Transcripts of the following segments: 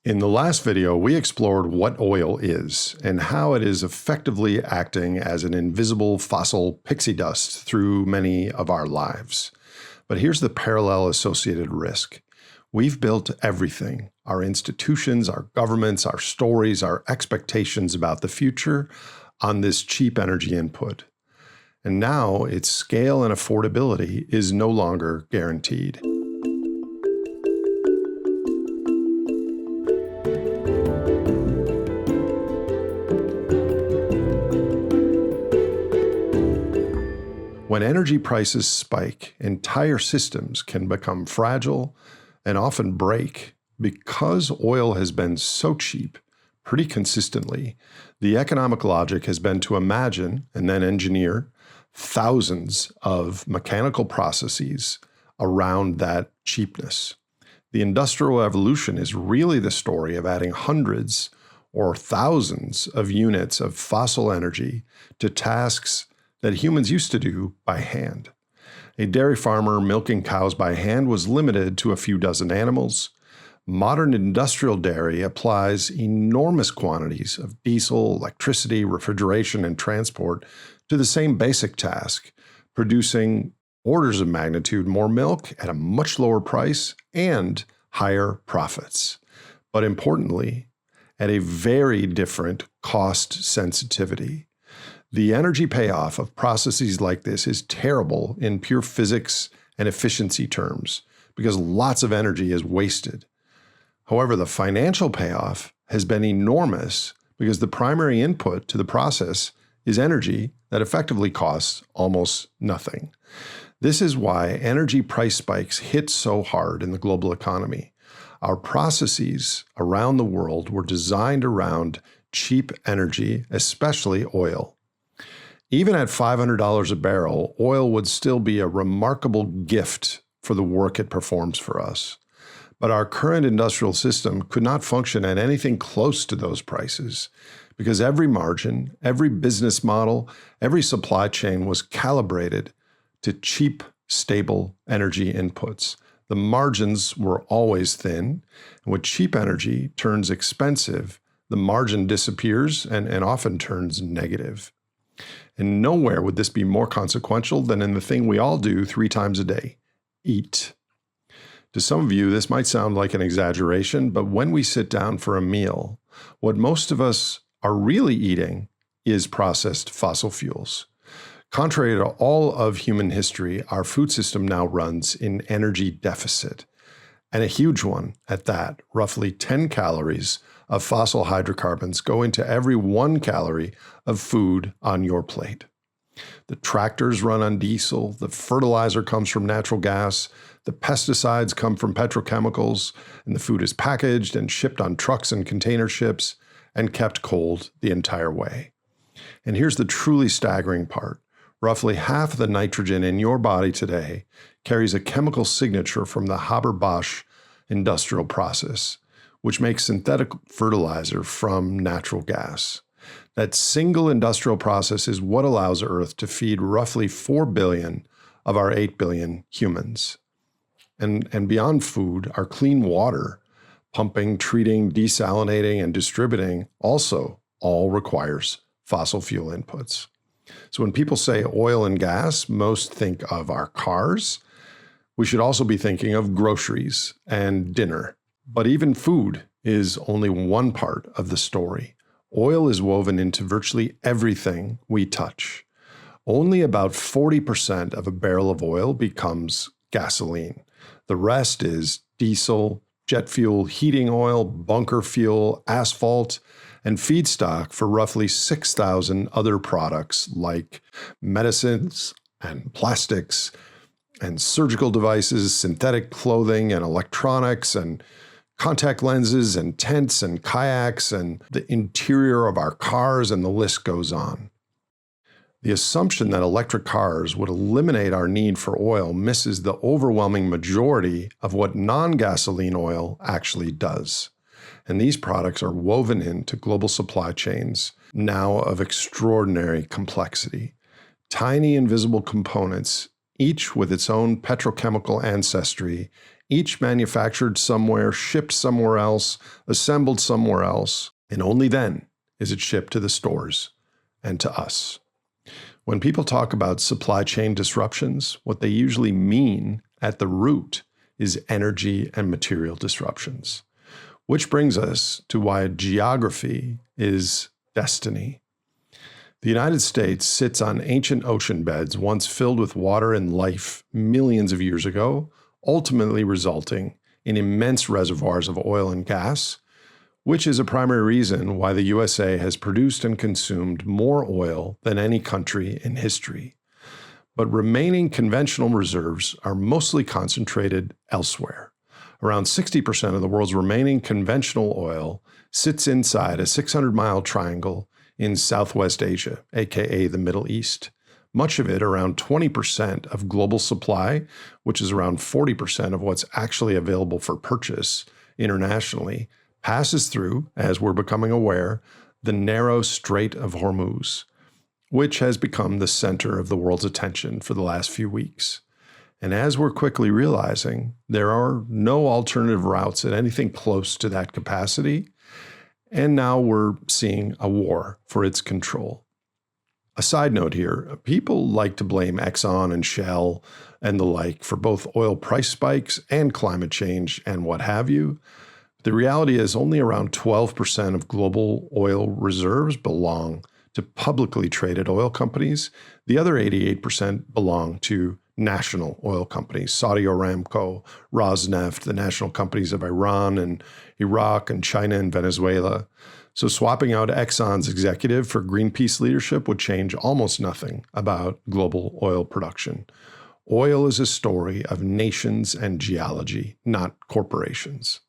In the last video, we explored what oil is and how it is effectively acting as an invisible fossil pixie dust through many of our lives. But here's the parallel associated risk. We've built everything, our institutions, our governments, our stories, our expectations about the future on this cheap energy input. And now its scale and affordability is no longer guaranteed. When energy prices spike, entire systems can become fragile and often break. Because oil has been so cheap pretty consistently, the economic logic has been to imagine and then engineer thousands of mechanical processes around that cheapness. The Industrial Revolution is really the story of adding hundreds or thousands of units of fossil energy to tasks that humans used to do by hand. A dairy farmer milking cows by hand was limited to a few dozen animals. Modern industrial dairy applies enormous quantities of diesel, electricity, refrigeration, and transport to the same basic task, producing orders of magnitude more milk at a much lower price and higher profits. But importantly, at a very different cost sensitivity. The energy payoff of processes like this is terrible in pure physics and efficiency terms because lots of energy is wasted. However, the financial payoff has been enormous because the primary input to the process is energy that effectively costs almost nothing. This is why energy price spikes hit so hard in the global economy. Our processes around the world were designed around cheap energy, especially oil. Even at $500 a barrel, oil would still be a remarkable gift for the work it performs for us. But our current industrial system could not function at anything close to those prices because every margin, every business model, every supply chain was calibrated to cheap, stable energy inputs. The margins were always thin, and when cheap energy turns expensive, the margin disappears and often turns negative. And nowhere would this be more consequential than in the thing we all do 3 times a day, eat. To some of you, this might sound like an exaggeration, but when we sit down for a meal, what most of us are really eating is processed fossil fuels. Contrary to all of human history, our food system now runs in energy deficit, and a huge one at that. Roughly 10 calories of fossil hydrocarbons go into every 1 calorie of food on your plate. The tractors run on diesel, the fertilizer comes from natural gas, the pesticides come from petrochemicals, and the food is packaged and shipped on trucks and container ships and kept cold the entire way. And here's the truly staggering part. Roughly half of the nitrogen in your body today carries a chemical signature from the Haber-Bosch industrial process, which makes synthetic fertilizer from natural gas. That single industrial process is what allows Earth to feed roughly 4 billion of our 8 billion humans. And beyond food, our clean water, pumping, treating, desalinating, and distributing also all requires fossil fuel inputs. So when people say oil and gas, most think of our cars. We should also be thinking of groceries and dinner. But even food is only one part of the story. Oil is woven into virtually everything we touch. Only about 40% of a barrel of oil becomes gasoline. The rest is diesel, jet fuel, heating oil, bunker fuel, asphalt, and feedstock for roughly 6,000 other products like medicines and plastics and surgical devices, synthetic clothing and electronics and contact lenses and tents and kayaks and the interior of our cars, and the list goes on. The assumption that electric cars would eliminate our need for oil misses the overwhelming majority of what non-gasoline oil actually does. And these products are woven into global supply chains now of extraordinary complexity. Tiny invisible components, each with its own petrochemical ancestry, each manufactured somewhere, shipped somewhere else, assembled somewhere else, and only then is it shipped to the stores and to us. When people talk about supply chain disruptions, what they usually mean at the root is energy and material disruptions, which brings us to why geography is destiny. The United States sits on ancient ocean beds once filled with water and life millions of years ago, ultimately resulting in immense reservoirs of oil and gas, which is a primary reason why the USA has produced and consumed more oil than any country in history. But remaining conventional reserves are mostly concentrated elsewhere. Around 60% of the world's remaining conventional oil sits inside a 600-mile triangle in Southwest Asia, aka the Middle East. Much of it, around 20% of global supply, which is around 40% of what's actually available for purchase internationally, passes through, as we're becoming aware, the narrow Strait of Hormuz, which has become the center of the world's attention for the last few weeks. And as we're quickly realizing, there are no alternative routes at anything close to that capacity. And now we're seeing a war for its control. A side note here, people like to blame Exxon and Shell and the like for both oil price spikes and climate change and what have you. The reality is only around 12% of global oil reserves belong to publicly traded oil companies. The other 88% belong to national oil companies, Saudi Aramco, Rosneft, the national companies of Iran and Iraq and China and Venezuela. So swapping out Exxon's executive for Greenpeace leadership would change almost nothing about global oil production. Oil is a story of nations and geology, not corporations.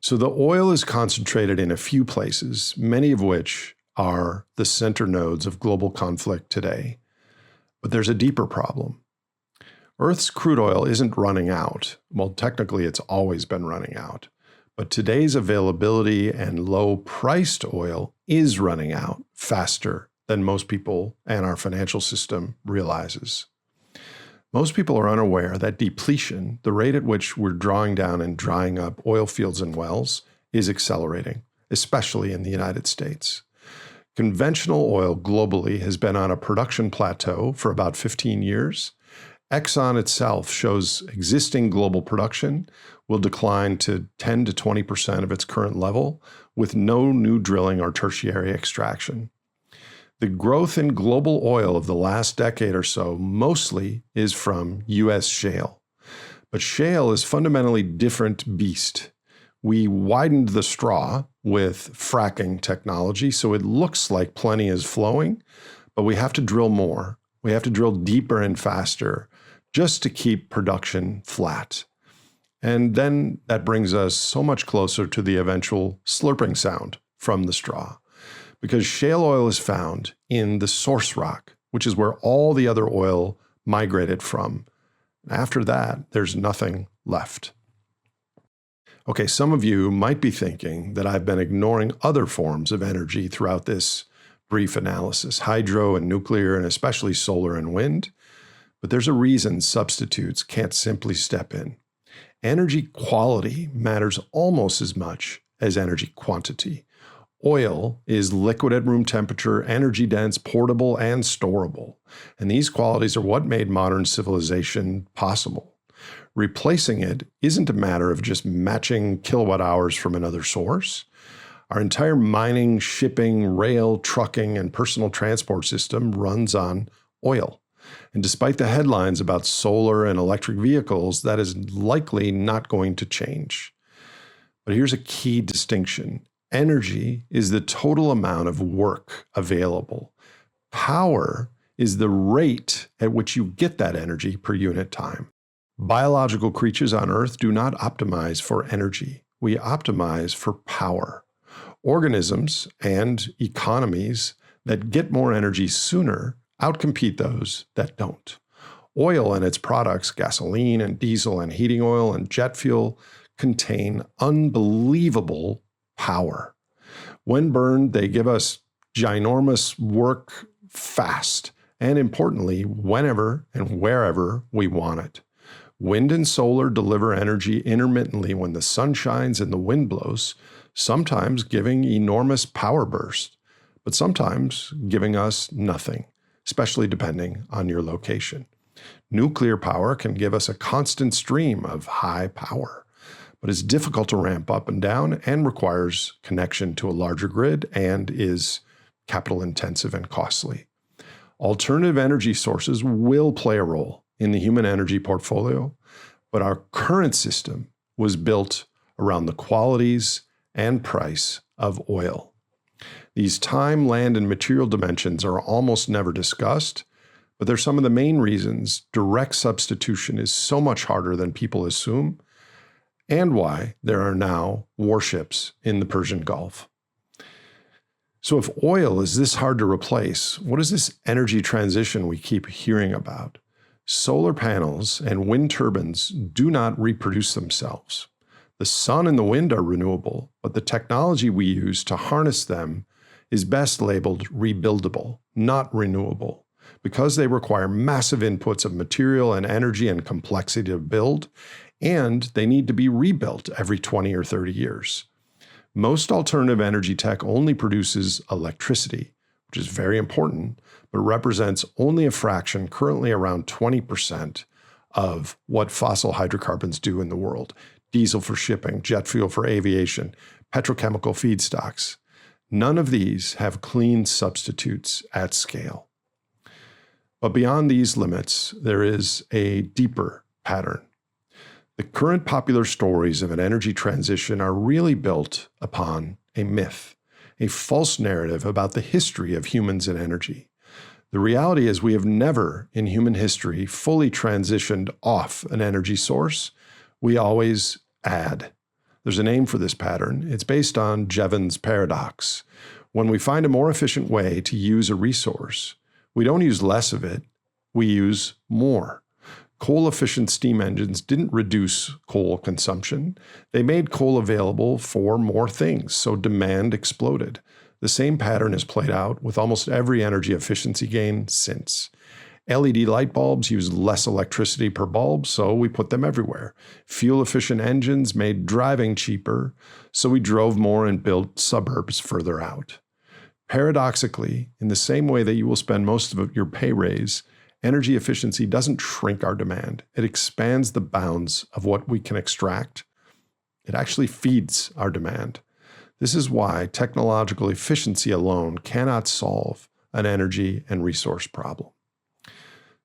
So the oil is concentrated in a few places, many of which are the center nodes of global conflict today. But there's a deeper problem. Earth's crude oil isn't running out. Well, technically, it's always been running out. But today's availability and low-priced oil is running out faster than most people and our financial system realizes. Most people are unaware that depletion, the rate at which we're drawing down and drying up oil fields and wells, is accelerating, especially in the United States. Conventional oil globally has been on a production plateau for about 15 years. Exxon itself shows existing global production will decline to 10 to 20% of its current level with no new drilling or tertiary extraction. The growth in global oil of the last decade or so mostly is from U.S. shale. But shale is fundamentally different beast. We widened the straw with fracking technology, so it looks like plenty is flowing, but we have to drill more. We have to drill deeper and faster just to keep production flat. And then that brings us so much closer to the eventual slurping sound from the straw. Because shale oil is found in the source rock, which is where all the other oil migrated from. After that, there's nothing left. Okay, some of you might be thinking that I've been ignoring other forms of energy throughout this brief analysis, hydro and nuclear, and especially solar and wind. But there's a reason substitutes can't simply step in. Energy quality matters almost as much as energy quantity. Oil is liquid at room temperature, energy dense, portable, and storable. And these qualities are what made modern civilization possible. Replacing it isn't a matter of just matching kilowatt hours from another source. Our entire mining, shipping, rail, trucking, and personal transport system runs on oil. And despite the headlines about solar and electric vehicles, that is likely not going to change. But here's a key distinction. Energy is the total amount of work available. Power is the rate at which you get that energy per unit time. Biological creatures on Earth do not optimize for energy. We optimize for power. Organisms and economies that get more energy sooner outcompete those that don't. Oil and its products, gasoline and diesel and heating oil and jet fuel, contain unbelievable power. When burned, they give us ginormous work fast, and importantly, whenever and wherever we want it. Wind and solar deliver energy intermittently when the sun shines and the wind blows, sometimes giving enormous power bursts, but sometimes giving us nothing, especially depending on your location. Nuclear power can give us a constant stream of high power, but it's difficult to ramp up and down and requires connection to a larger grid and is capital intensive and costly. Alternative energy sources will play a role in the human energy portfolio, but our current system was built around the qualities and price of oil. These time, land, and material dimensions are almost never discussed, but they're some of the main reasons direct substitution is so much harder than people assume, and why there are now warships in the Persian Gulf. So if oil is this hard to replace, what is this energy transition we keep hearing about? Solar panels and wind turbines do not reproduce themselves. The sun and the wind are renewable, but the technology we use to harness them is best labeled rebuildable, not renewable, because they require massive inputs of material and energy and complexity to build, and they need to be rebuilt every 20 or 30 years. Most alternative energy tech only produces electricity, which is very important, but represents only a fraction, currently around 20% of what fossil hydrocarbons do in the world. Diesel for shipping, jet fuel for aviation, petrochemical feedstocks. None of these have clean substitutes at scale. But beyond these limits, there is a deeper pattern. The current popular stories of an energy transition are really built upon a myth, a false narrative about the history of humans and energy. The reality is we have never in human history fully transitioned off an energy source. We always add. There's a name for this pattern. It's based on Jevons paradox. When we find a more efficient way to use a resource, we don't use less of it, we use more. Coal-efficient steam engines didn't reduce coal consumption. They made coal available for more things, so demand exploded. The same pattern has played out with almost every energy efficiency gain since. LED light bulbs use less electricity per bulb, so we put them everywhere. Fuel-efficient engines made driving cheaper, so we drove more and built suburbs further out. Paradoxically, in the same way that you will spend most of your pay raise, energy efficiency doesn't shrink our demand. It expands the bounds of what we can extract. It actually feeds our demand. This is why technological efficiency alone cannot solve an energy and resource problem.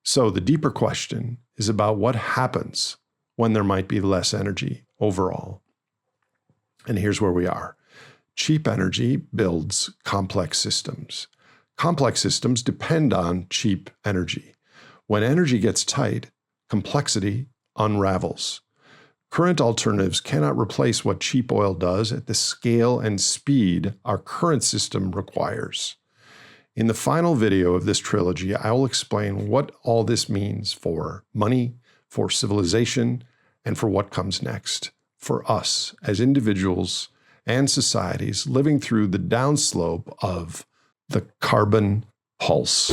So the deeper question is about what happens when there might be less energy overall. And here's where we are. Cheap energy builds complex systems. Complex systems depend on cheap energy. When energy gets tight, complexity unravels. Current alternatives cannot replace what cheap oil does at the scale and speed our current system requires. In the final video of this trilogy, I will explain what all this means for money, for civilization, and for what comes next, for us as individuals and societies living through the downslope of the carbon pulse.